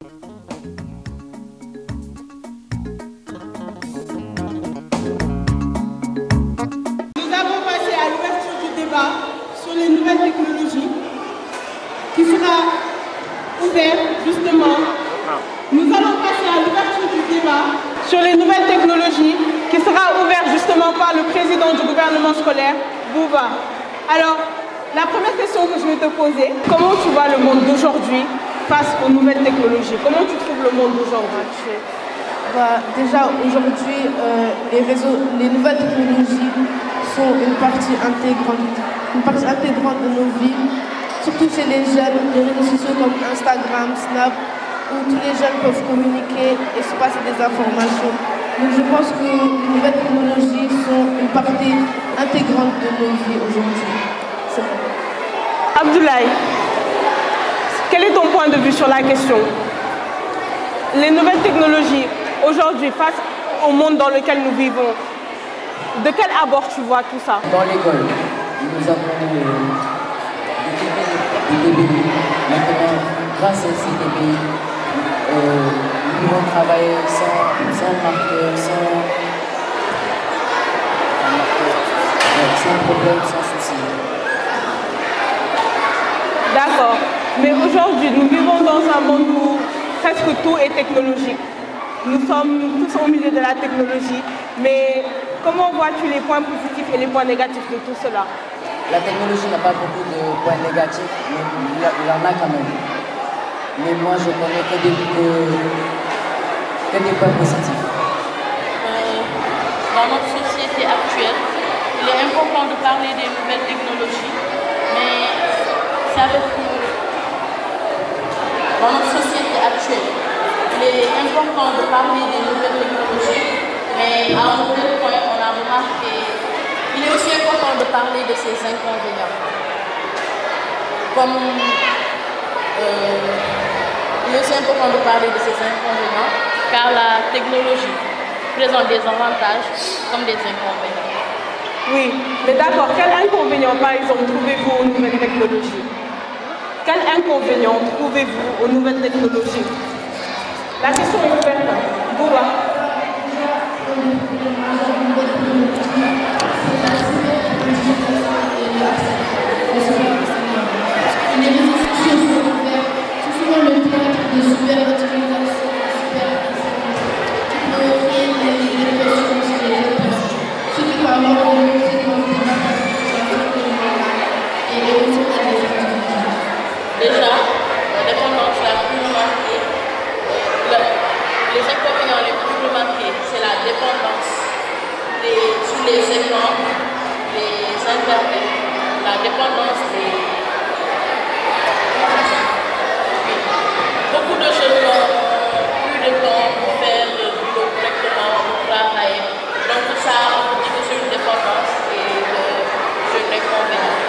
Nous avons passé à l'ouverture du débat sur les nouvelles technologies qui sera ouvert justement. Nous allons passer à l'ouverture du débat sur les nouvelles technologies qui sera ouvert justement par le président du gouvernement scolaire, Bouba. Alors, la première question que je vais te poser, comment tu vois le monde d'aujourd'hui face aux nouvelles technologies? Comment tu trouves le monde d'aujourd'hui? Déjà, aujourd'hui, les nouvelles technologies sont une partie intégrante de nos vies, surtout chez les jeunes, les réseaux sociaux comme Instagram, Snap, où tous les jeunes peuvent communiquer et se passer des informations. Donc je pense que les nouvelles technologies sont une partie intégrante de nos vies aujourd'hui. C'est bon. Abdoulaye, quel est ton point de vue sur la question? Les nouvelles technologies aujourd'hui face au monde dans lequel nous vivons, de quel abord tu vois tout ça? Dans l'école, nous avons des TBI. Maintenant, grâce à ces TBI, nous pouvons travailler sans marqueur, sans problème, sans souci. D'accord. Mais aujourd'hui, nous vivons dans un monde où presque tout est technologique. Nous sommes tous au milieu de la technologie. Mais comment vois-tu les points positifs et les points négatifs de tout cela? La technologie n'a pas beaucoup de points négatifs, mais il y en a quand même. Mais moi, je connais que des points positifs. Dans notre société actuelle, il est important de parler des nouvelles technologies, mais c'est avec nous. Dans notre société actuelle, il est important de parler des nouvelles technologies, mais à un autre point, on a remarqué qu'il est aussi important de parler de ses inconvénients. Il est aussi important de parler de ses inconvénients, car la technologie présente des avantages comme des inconvénients. Oui, mais d'accord, quel inconvénient par exemple trouvez-vous aux nouvelles technologies? Quel inconvénient trouvez-vous aux nouvelles technologies? La question est ouverte. Bouba. Les réseaux sociaux sont ouverts, c'est souvent le théâtre de super-utilisation, qui peut créer des pressions chez les jeunes, ce qui peut avoir des conséquences et aussi à des activités. Déjà, la dépendance la plus remarquée, les inconvénients les plus remarqués, c'est la dépendance sur les écrans, les internets, la dépendance des... Beaucoup de jeunes n'ont plus de temps pour faire le boulot correctement, pour travailler. Donc tout ça, on dit que c'est une dépendance et c'est un inconvénient.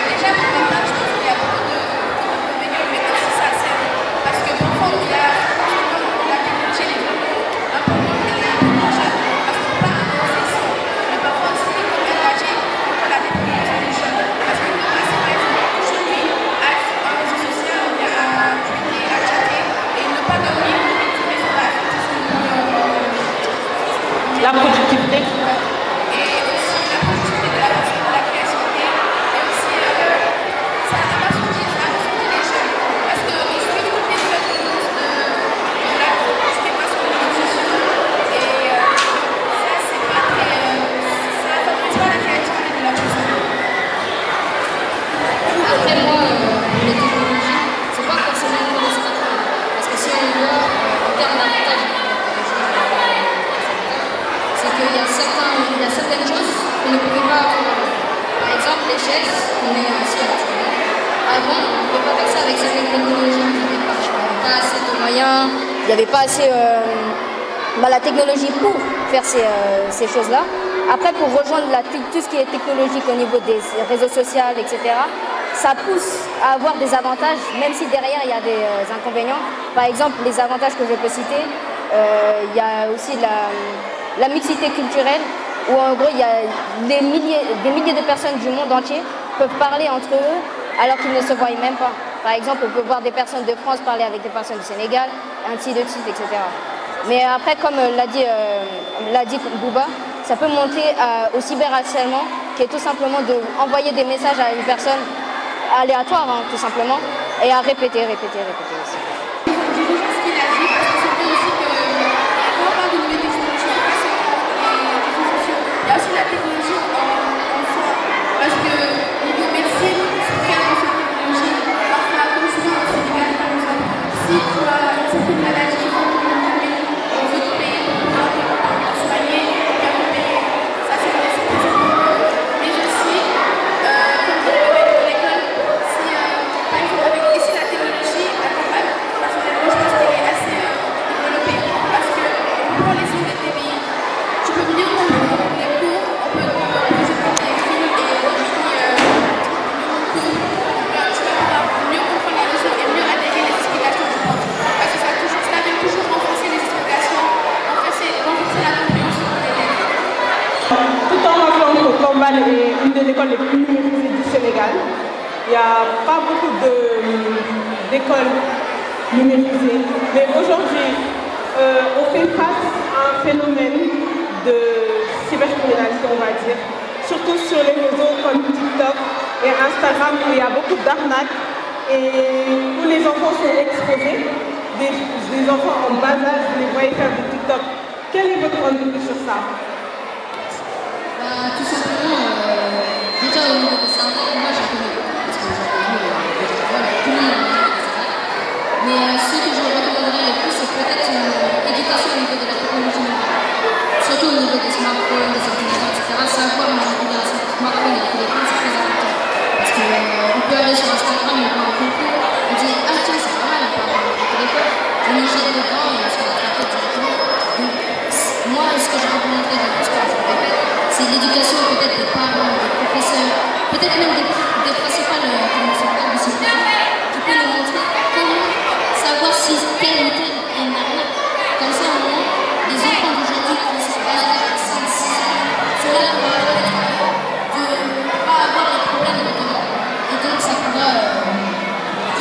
Déjà, pour ma part, je pense qu'il y a beaucoup d'inconvénients, mais aussi ça sert. Parce que parfois, il y a la technologie, elle est vraiment importante, elle est indispensable. Parce qu'on peut pas avancer sans. Mais parfois aussi, comme elle a dit, on la dépendance des jeunes. Parce que nous, c'est par exemple, aujourd'hui, à un réseau social, il y a à tweeter, à chatter, et ne pas dormir, mais sur la La productivité. et aussi la productivité de la créativité, et aussi ça approfondit les jeunes. Parce qu'ils suivent toutes les nouvelles tendances de la ce qui est pas sur les réseaux sociaux. Et ça, c'est pas très. Ça favorise pas la créativité de la personne. Après moi, les technologies, c'est pas forcément une mauvaise pratique. Parce que si on voit en termes d'avantages, c'est qu'il y a certaines choses qu'on ne pouvait pas avoir avant. Par exemple, les chaises qu'on est assis actuellement. Avant, on ne pouvait pas faire ça avec certaines technologies. Il n'y avait pas assez de moyens, il n'y avait pas assez la technologie pour faire ces choses-là. Après, pour rejoindre tout ce qui est technologique au niveau des réseaux sociaux, etc., ça pousse à avoir des avantages, même si derrière il y a des inconvénients. Par exemple, les avantages que je peux citer, il y a aussi la mixité culturelle, où en gros il y a des milliers de personnes du monde entier peuvent parler entre eux alors qu'ils ne se voient même pas. Par exemple, on peut voir des personnes de France parler avec des personnes du Sénégal, ainsi de suite, etc. Mais après, comme l'a dit Bouba, ça peut monter au cyberharcèlement, qui est tout simplement d'envoyer des messages à une personne aléatoire, hein, tout simplement, et à répéter aussi. Je rejoins ce qu'il a dit parce que c'est vrai aussi que quand on parle de nouvelles technologies, pas seulement les réseaux sociaux, il y a aussi la technologie en soi. Parce que niveau médecine, c'est très dans cette technologie. Parfois, comme souvent au Sénégal, par exemple, si tu as une certaine maladie, il faut on veut te payer pour pouvoir te soigner, on va te payer. Ça, c'est très important. Mais aussi, comme dans le domaine de l'école, si par exemple, ici la technologie accompagne, personnellement, je pense qu'elle est assez développée. Parce que pour les zones de TBI, tu peux mieux comprendre les cours, on peut se prendre des films et des cours. Tu vas pouvoir mieux comprendre les leçons et mieux intégrer les explications du prof. Parce que ça vient toujours renforcer les explications, renforcer la compréhension de l'élève. Tout en rappelant que Tombal est une des écoles les plus numérisées du Sénégal, il n'y a pas beaucoup d'écoles numérisées. Mais aujourd'hui, on fait face à un phénomène de cybercriminalité, on va dire, surtout sur les réseaux comme TikTok et Instagram où il y a beaucoup d'arnaques et où les enfants sont exposés, des enfants en bas âge, vous les voyez faire du TikTok. Quel est votre point de vue sur ça? Tout simplement, déjà au niveau des arnaques, moi j'en connais beaucoup parce que j'en ai vu tout le monde des arnaques. Mais ce que je recommanderais le plus, c'est peut-être une éducation au niveau de la technologie numérique. Surtout au niveau des smartphones, des ordinateurs, etc. Savoir manipuler un smartphone et un téléphone, c'est très important. Parce qu'on peut aller sur Instagram et voir un concours, on dit ah tiens c'est pas mal, on peut avoir un téléphone, on y jette dedans et on se fait attraper directement. Donc moi ce que je recommanderais de plus, comme je le répète, c'est l'éducation peut-être des parents, des professeurs, peut-être même des principales responsables de ces profs qui peuvent nous montrer comment savoir si tel ou tel est une arnaque. Comme ça, au moins, les enfants d'aujourd'hui qui sont à l'âge de 5, 6 ans sont là pour avoir de ne pas avoir les problèmes de demain. Et donc, ça pourra,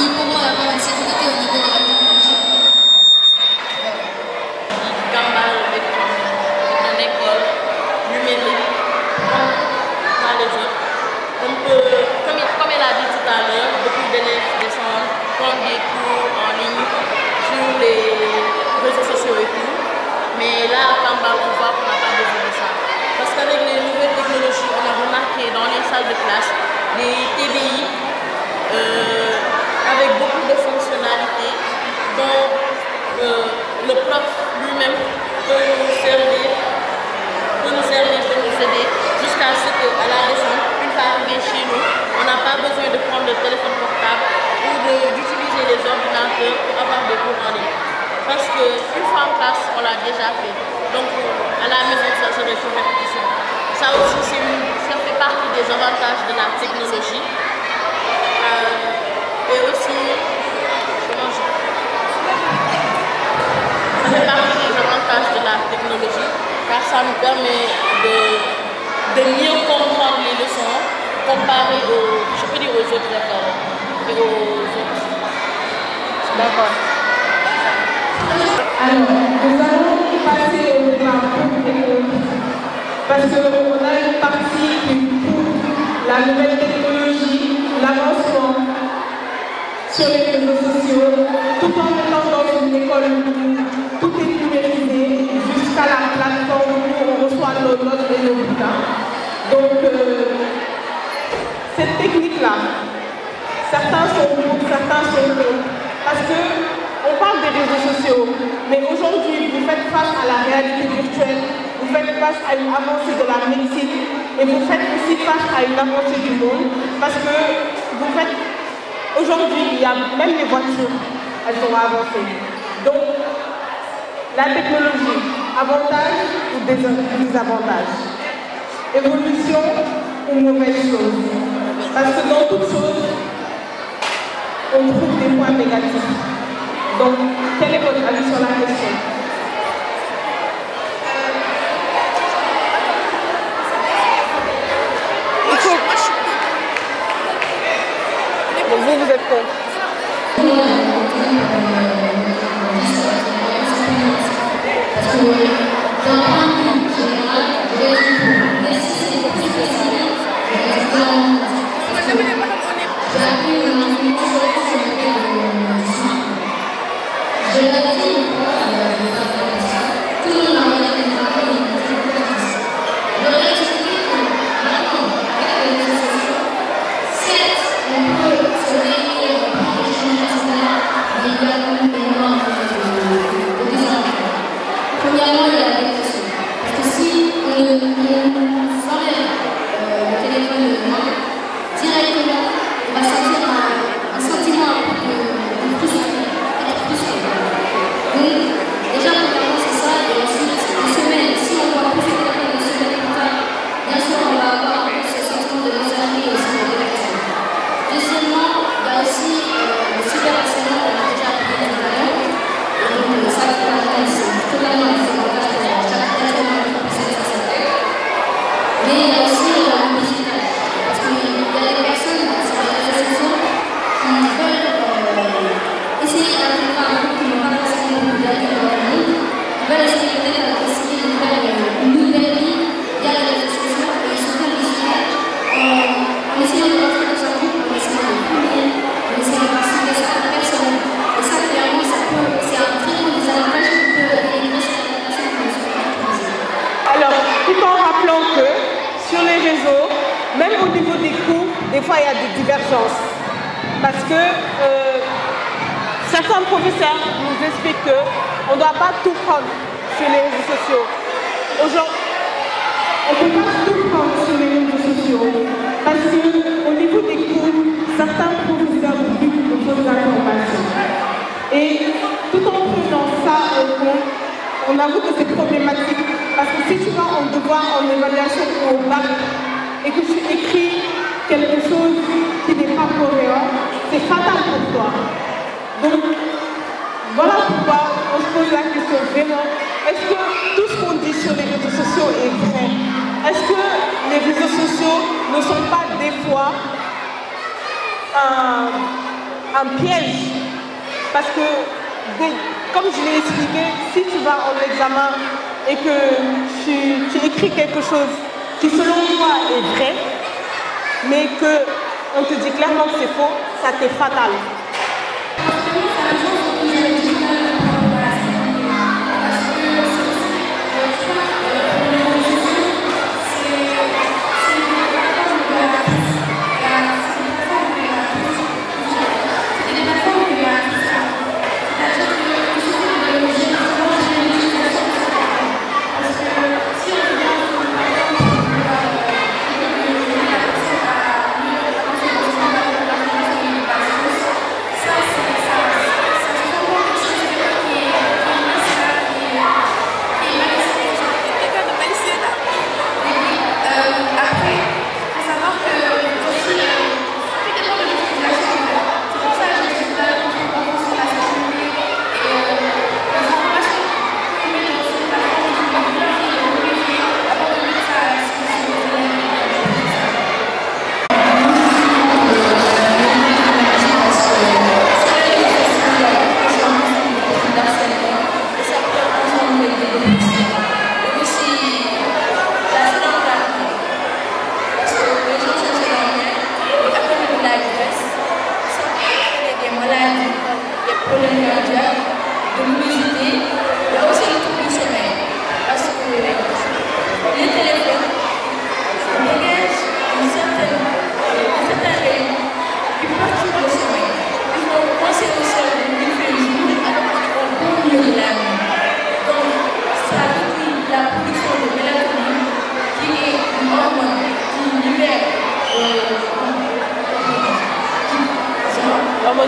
ils pourront avoir une sécurité au niveau de la technologie. Tombal est une école numérique, pas les autres. Comme elle a dit tout à l'heure, beaucoup d'élèves descendent, prennent des cours en ligne sur les réseaux sociaux et tout. Mais là, à Tombal, on voit qu'on n'a pas besoin de ça. Parce qu'avec les nouvelles technologies, on a remarqué dans les salles de classe des TBI avec beaucoup de fonctionnalités dont le prof lui-même peut nous aider jusqu'à ce qu'à la descente, une fois arrivé chez nous, on n'a pas besoin de prendre le téléphone portable ou d'utiliser les ordinateurs pour avoir des cours en ligne. Parce qu'une fois en classe, on l'a déjà fait. Donc à la maison, ça serait sur répétition. Ça aussi, ça fait partie des avantages de la technologie. Et aussi, ça fait partie des avantages de la technologie, car ça nous permet de mieux comprendre les leçons comparé aux autres écoles et aux autres. D'accord. Alors, nous allons passer au débat parce qu'on a une partie qui prouve la nouvelle technologie, l'avancement sur les réseaux sociaux, tout en étant dans une école où tout est numérisé jusqu'à la plateforme où on reçoit nos notes et nos bulletins. Donc, cette technique-là, certains sont pour, certains sont contre, parce que on parle des réseaux sociaux, mais aujourd'hui, vous faites face à la réalité virtuelle, vous faites face à une avancée de la médecine, et vous faites aussi face à une avancée du monde, parce que vous faites, aujourd'hui, il y a même les voitures, elles ont avancé. Donc, la technologie, avantage ou désavantage, évolution ou mauvaise chose. Parce que dans toute chose, on trouve des points négatifs. Donc, quel est votre avis sur la question? Donc vous êtes contre?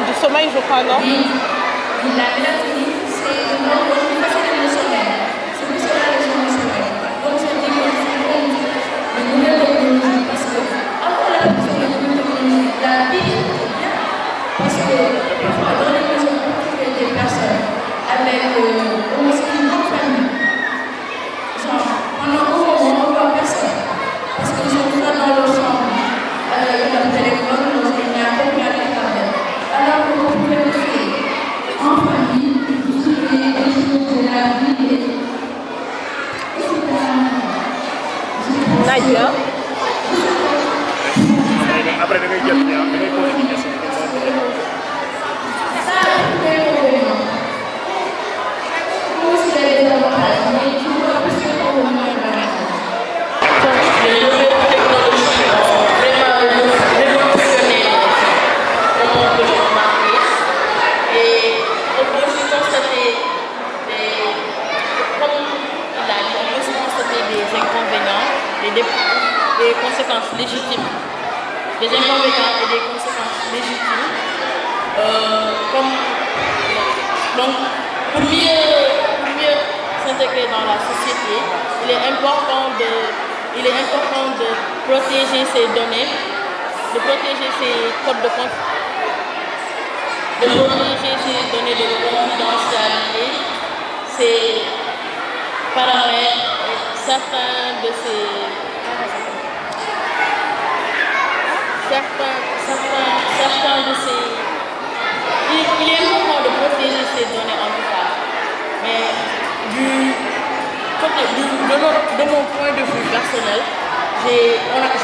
Du sommeil, je crois, non? Oui. La mélatonine, c'est une hormone qui facilite le sommeil. C'est pour cela que les gens le sommeil. Donc, je dis que c'est une nouvelle technologie. Parce que, après la question de la nouvelle technologie, la vie est bien. Parce que, parfois, dans les maisons, on trouve des personnes avec une grande famille. Genre, pendant un moment, on ne voit personne. Parce qu'ils sont soit dans leur chambre, avec leur téléphone, dans une appel, alors que vous pouvez le faire en famille, discuter des choses de la vie et Nadia. Après, da ngay jël ñaar da ngay poser des questions. des inconvénients et des conséquences légitimes. Donc, pour mieux s'intégrer dans la société, il est important de protéger ses données, de protéger ses codes de de protéger ses données de confidentialité, ses paramètres, certains de ces... Il est important de protéger ces données en tout cas, mais de mon point de vue personnel, j'ai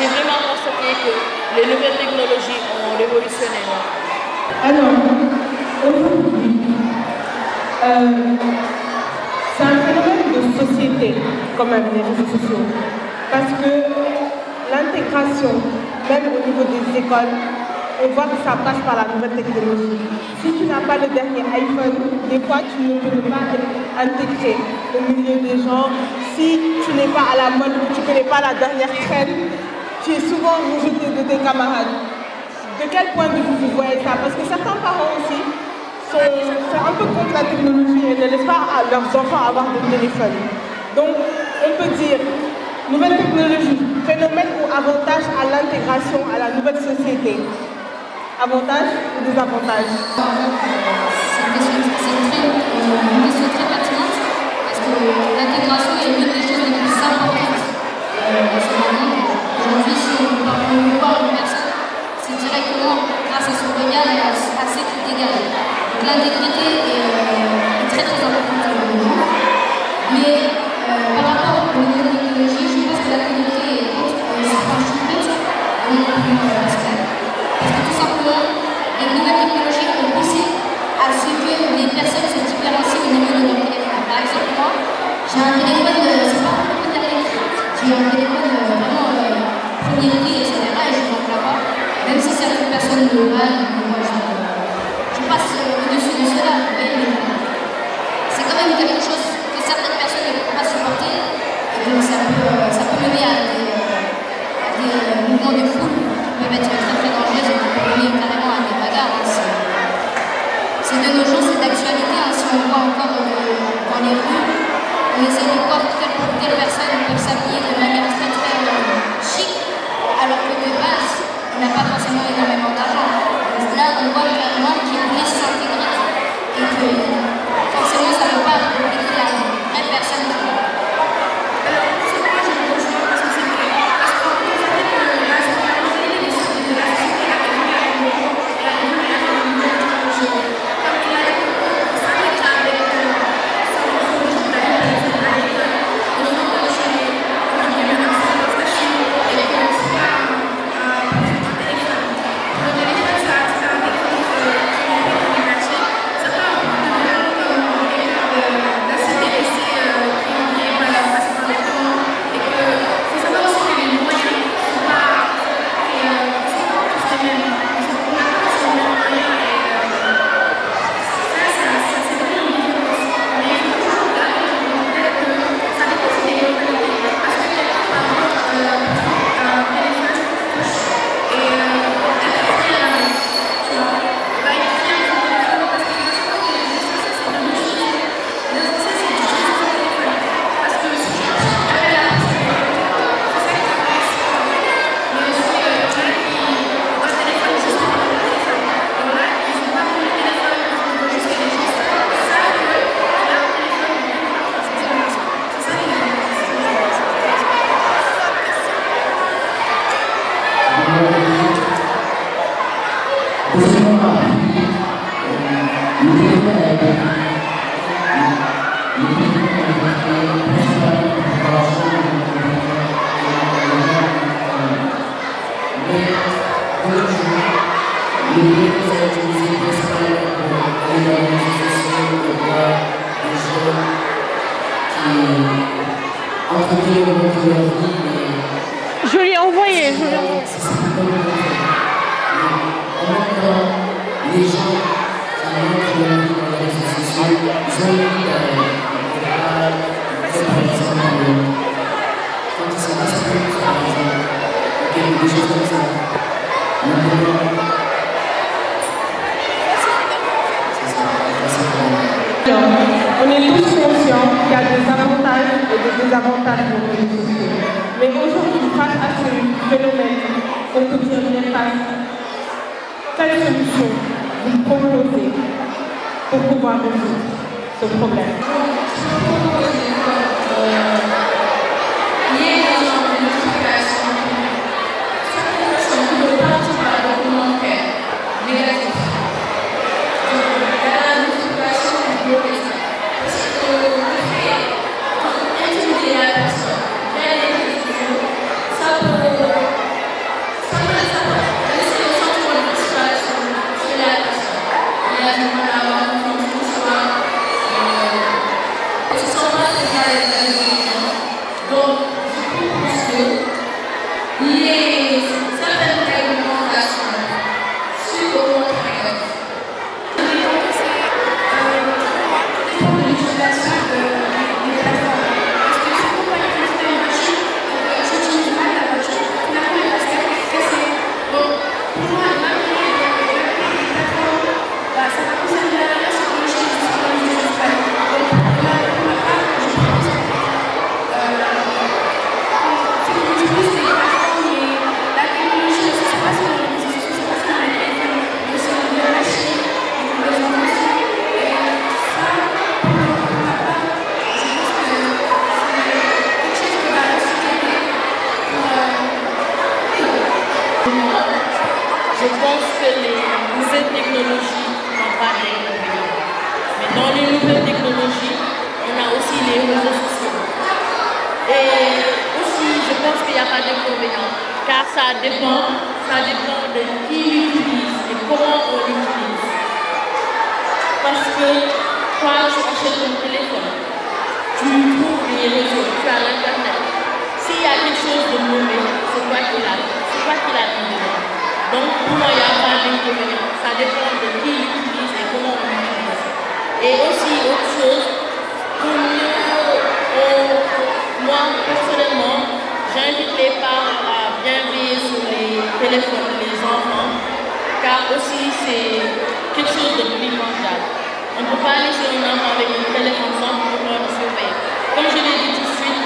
vraiment constaté que les nouvelles technologies ont révolutionné notre vie. Alors, aujourd'hui, c'est un phénomène de société, quand même, les réseaux sociaux, parce que l'intégration, même au niveau des écoles, on voit que ça passe par la nouvelle technologie. Si tu n'as pas le dernier iPhone, des fois tu ne peux pas être intégré au milieu des gens. Si tu n'es pas à la mode ou tu ne connais pas la dernière traîne, tu es souvent rejeté de tes camarades. De quel point de vue vous voyez ça? Parce que certains parents aussi sont un peu contre la technologie et ne laissent pas à leurs enfants avoir des téléphones. Donc on peut dire nouvelle technologie, phénomène ou avantage à l'intégration à la nouvelle société. Avantages ou désavantages? C'est une question très pertinente parce que l'intégration est l'une des choses les plus importantes à ce moment. Aujourd'hui, si on parle une personne, c'est directement grâce à son regard et à ce qu'il dégage. Donc l'intégrité est très très importante aujourd'hui. Mais par rapport aux nouvelles technologies, je pense que la communauté est franchie de mon aspect. Parce que tout simplement, les nouvelles technologies ont poussé à ce que les personnes se différencient au niveau de leur téléphone. Par exemple, moi, j'ai un téléphone, c'est pas un peu dernier, j'ai un téléphone vraiment premier prix, etc. et je n'en plains pas. Même si certaines personnes me valent, moi je passe au-dessus de cela. Mais c'est quand même quelque chose que certaines personnes ne peuvent pas supporter et que ça peut mener à des mouvements de foule qui peuvent être très très dangereux et qui peuvent mener carrément à des bagarres. C'est de nos jours, c'est d'actualité. Si on voit encore dans les rues, on essaie de voir quelles personnes peuvent s'habiller de manière très très chic, alors que de base, on n'a pas forcément énormément d'argent. Là, on voit carrément qu'ils voulaient s'intégrer et que forcément, ça ne peut pas refléter la vraie personne qui est. Je lui ai envoyé. Les gens qui montrent leur vie dans les réseaux sociaux, ils ont une vie derrière. Par exemple, quand ils sont disponibles, par exemple, des choses comme ça. y a des avantages et des désavantages pour les réseaux sociaux. Mais aujourd'hui, face à ce phénomène, on peut dire néfaste, quelle solution vous proposez pour pouvoir résoudre ce problème? Je pense que les nouvelles technologies n'ont pas d'inconvénients. Mais dans les nouvelles technologies, on a aussi les réseaux sociaux. Et aussi, je pense qu'il n'y a pas d'inconvénients, car ça dépend de qui l'utilise et comment on l'utilise. Parce que quand tu achètes ton téléphone, tu trouves les réseaux, tu as l'internet. S'il y a quelque chose de mauvais, c'est toi qui l'as trouvé. Donc pour moi, il n'y a pas d'inconvénient. Ça dépend de qui l'utilise et comment on l'utilise. Et aussi, autre chose, moi, personnellement, j'invite les parents à bien veiller sur les téléphones des enfants, car aussi c'est quelque chose de primordial. On ne peut pas laisser un enfant avec un téléphone sans pouvoir le surveiller. Comme je l'ai dit tout de suite,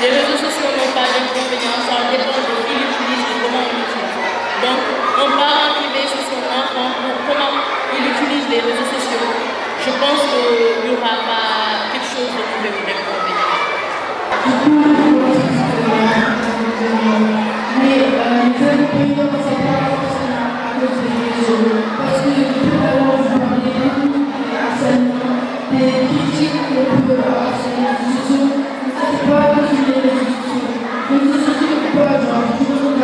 les réseaux sociaux n'ont pas d'inconvénients, ça dépend de qui l'utilise et comment on l'utilise. Donc, un parent qui veille sur son enfant pour comment il utilise les réseaux sociaux, je pense qu'il n'y aura pas quelque chose de mauvais ou d'inconvénient. Mais les inconvénients, c'est pas forcément à cause des réseaux. Parce que tout à l'heure, je parlais des harcèlements, des critiques qu'on peut avoir sur les réseaux sociaux. Vous n'êtes pas sur les réseaux sociaux. Les réseaux sociaux peuvent avoir toujours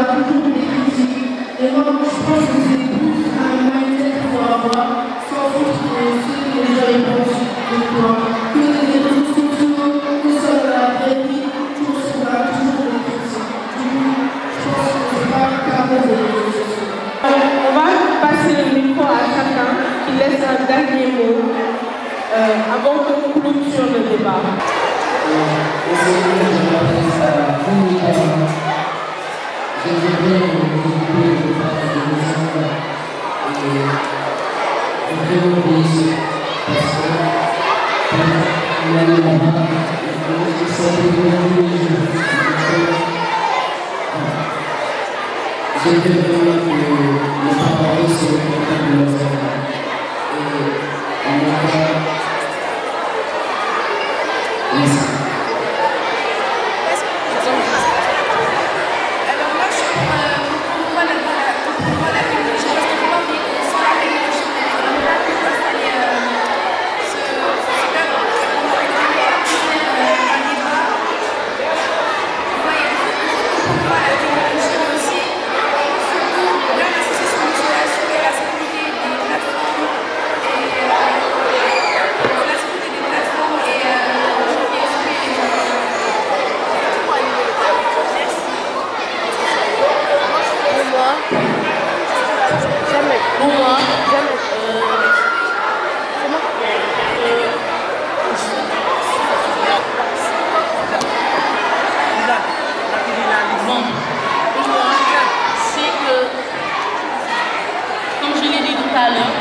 des critiques. Et moi, je pense que c'est plus un mindset qu'il faut avoir, sans foutre de ce que les gens pensent de toi, que les réseaux sociaux, que ça la vraie vie, tout sera toujours des critiques. Je pense que ce n'est pas le cas des réseaux sociaux. On va passer le micro à chacun qui laisse un dernier mot avant qu'on clôture le débat.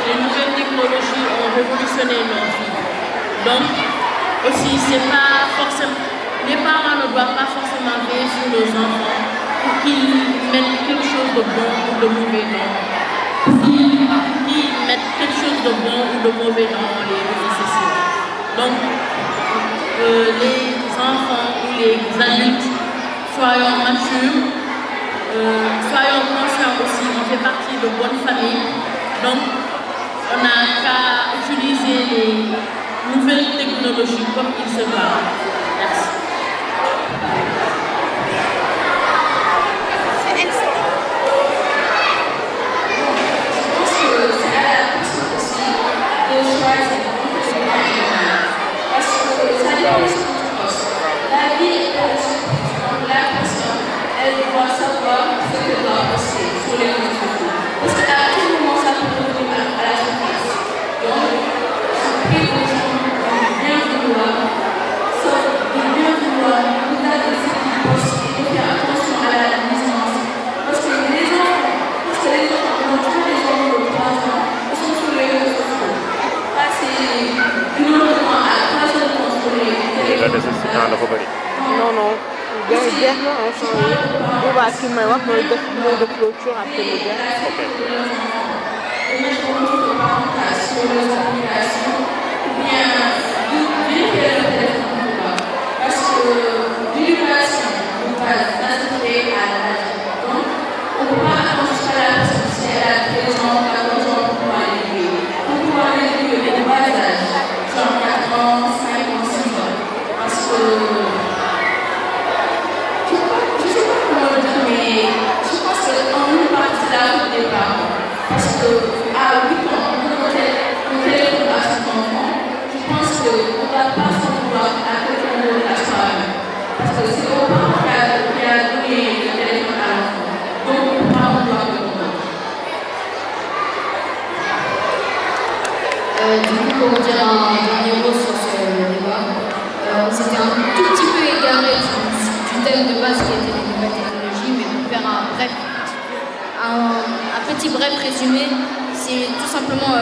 Les nouvelles technologies ont révolutionné nos vies. Donc, aussi, c'est pas forcément, les parents ne doivent pas forcément veiller sur leurs enfants pour qu'ils mettent quelque chose de bon ou de mauvais dans. Qu'ils mettent quelque chose de bon ou de mauvais dans les réseaux sociaux. Donc, les enfants ou les adultes, soyons matures, soyons conscients aussi, on fait partie de bonnes familles. Donc, on n'a qu'à utiliser les nouvelles technologies comme il se doit. Merci. Elle doit savoir ce que doit poster sur les réseaux sociaux. Parce qu'à tout moment, ça peut revenir à la surface. Donc, je prie aux gens de bien vouloir, regarder ce qu'ils postent et de faire attention à la licence. Parce que les enfants, quand tous les enfants de 3 ans, ils sont sur les réseaux sociaux. Passer une heure de temps à 3 heures de temps sur les téléphones. Non. Jeex na instant yi boobaa ki may wax mooy def clôture après mu jeex. Parce que l'éducation ne va pas se créer à l'âge. Donc, on ne peut pas attendre jusqu'à la personne si elle a 13 ans, 14 ans pour pouvoir l'éduquer. Pour pouvoir l'éduquer au bas âge, genre 4 ans, 5 ans, 6 ans. Parce que mais je pense qu'on est parti de là au départ. Parce qu'à 8 ans, on téléphone à son enfant. Je pense qu'on ne va pas s'en vouloir à quelqu'un de la soirée. Parce que c'est au parent qui a donné le téléphone à l'enfant. Donc, on ne peut pas en vouloir le moment. Du coup, pour dire un dernier mot sur ce débat, on s'était un tout petit peu égaré du thème de base qui était les nouvelles technologies, mais pour faire un petit bref résumé, c'est tout simplement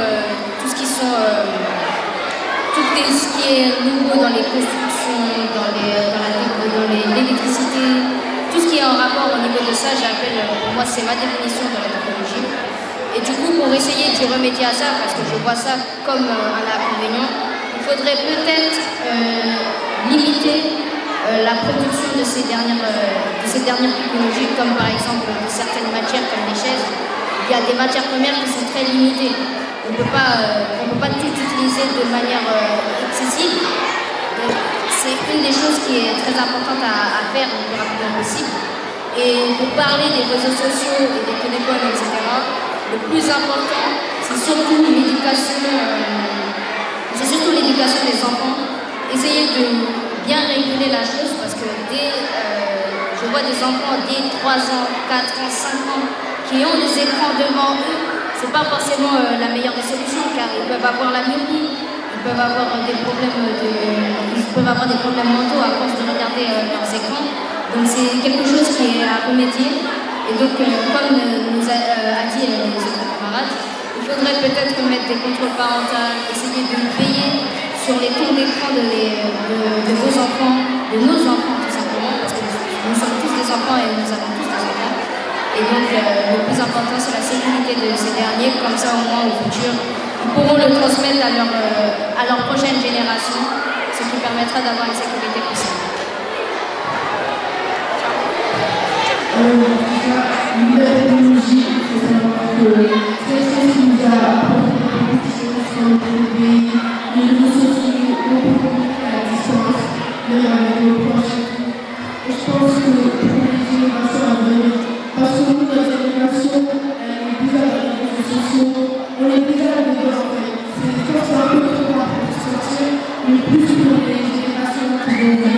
tout ce qui est nouveau dans les constructions, dans l'électricité, tout ce qui est en rapport au niveau de ça, j'appelle, pour moi c'est ma définition de la technologie. Et du coup, pour essayer d'y remédier à ça, parce que je vois ça comme un inconvénient, il faudrait peut-être limiter la production de ces dernières technologies, comme par exemple de certaines matières comme les chaises. Il y a des matières premières qui sont très limitées. On ne peut pas tout utiliser de manière excessive. C'est une des choses qui est très importante à faire le plus rapidement possible. Et pour parler des réseaux sociaux et des téléphones, etc., le plus important, c'est surtout l'éducation des enfants. Essayer de bien réguler la chose parce que je vois des enfants dès 3 ans, 4 ans, 5 ans qui ont des écrans devant eux. C'est pas forcément la meilleure des solutions car ils peuvent avoir la myopie, ils peuvent avoir des problèmes mentaux à force de regarder leurs écrans. Donc c'est quelque chose qui est à remédier. Et donc comme nous a dit les autres camarades, il faudrait peut-être mettre des contrôles parentaux, essayer de veiller sur les temps d'écran de vos enfants, de nos enfants tout simplement, parce que nous sommes tous des enfants et nous avons tous des enfants. Et donc le plus important c'est la sécurité de ces derniers, comme ça au moins au futur, ils pourront le transmettre à leur prochaine génération, ce qui permettra d'avoir une sécurité possible. Une technologie, c'est savoir que c'est ce qui nous a apporté beaucoup de choses sur le pays, les réseaux sociaux, on peut communiquer à distance, même avec nos proches. Et je pense que pour les générations à venir, parce que nous, notre génération, elle est déjà dans les réseaux sociaux, on est déjà dedans en fait. C'est un peu trop tard pour sortir, mais plus pour les générations qui vont venir.